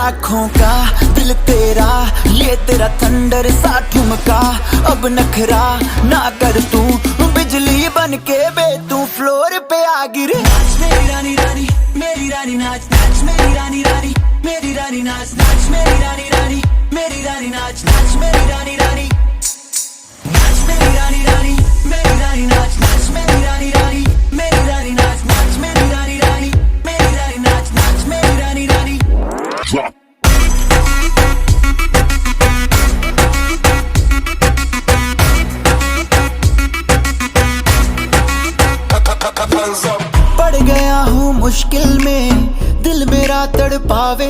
लाखों का दिल तेरा, ये तेरा थंडर सा ठुमका। अब नखरा ना कर तू, बिजली बन के बे तू फ्लोर पे आ गिर। नाच मेरी रानी रानी, मेरी रानी नाच नाच मेरी रानी रानी, मेरी रानी नाच नाच मेरी रानी रानी, मेरी रानी नाच नाच मेरी रानी रानी, नाच मेरी रानी रानी, मेरी रानी नाच नाच मेरी रानी रानी, मेरी रानी नाच नाच मेरी रानी रानी, मेरी रानी नाच नाच मेरी रानी रानी। पड़ गया हूँ मुश्किल में, दिल मेरा तड़पावे,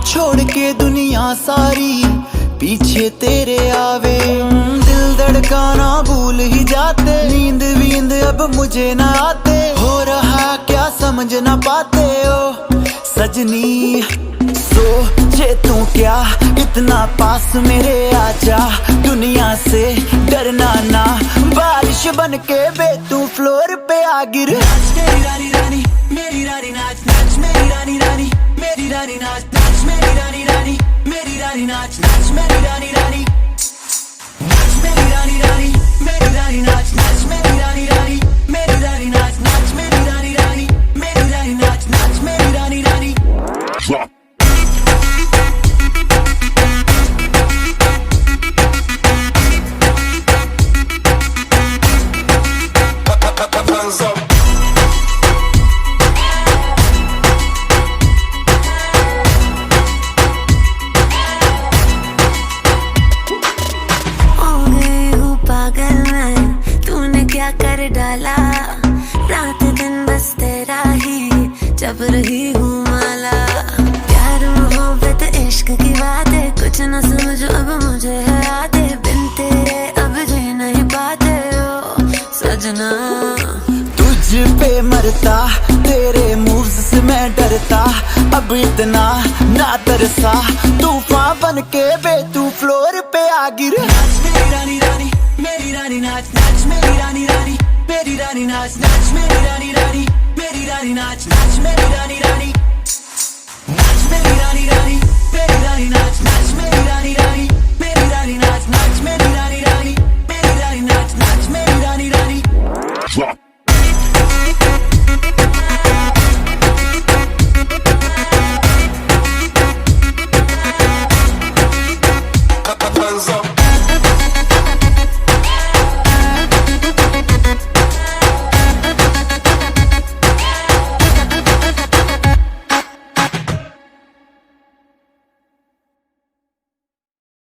छोड़ के दुनिया सारी पीछे तेरे आवे। दिल धड़काना भूल ही जाते, नींद वींद अब मुझे ना आते, हो रहा क्या समझ ना पाते ओ सजनी। सोचे तू क्या इतना पास मेरे आजा, दुनिया से डरना ना, बारिश बन के बे तू फ्लोर पे आ गिर। नाच मेरी रानी रानी, मेरी रानी नाच नाच मेरी रानी रानी, मेरी रानी नाच नाच मेरी रानी रानी, मेरी रानी नाच नाच मेरी रानी रानी, नाच मेरी रानी रानी, मेरी रानी नाच नाच मेरी रानी रानी, मेरी रानी नाच नाच मेरी रानी रानी, मेरी रानी नाच नाच मेरी रानी रानी। कर डाला रात दिन बस तेरा ही जब रही हूँ माला। प्यार मोहब्बत इश्क की बातें कुछ न समझो अब मुझे है आते, बिन तेरे अब जी नहीं पाते हो सजना। तुझ पे मरता, तेरे मूव्स से मैं डरता, अब इतना ना तरसा, तूफान बन के बे तू फ्लोर पे आ गिर। नाच मेरी रानी रानी, मेरी रानी नाच नाच मेरी रानी रानी, मेरी रानी नाच नाच मेरी रानी रानी, मेरी रानी नाच नाच मेरी रानी रानी, नाच मेरी रानी रानी, मेरी रानी नाच नाच मेरी रानी रानी, मेरी रानी नाच नाच मेरी रानी रानी, मेरी रानी नाच नाच मेरी रानी रानी।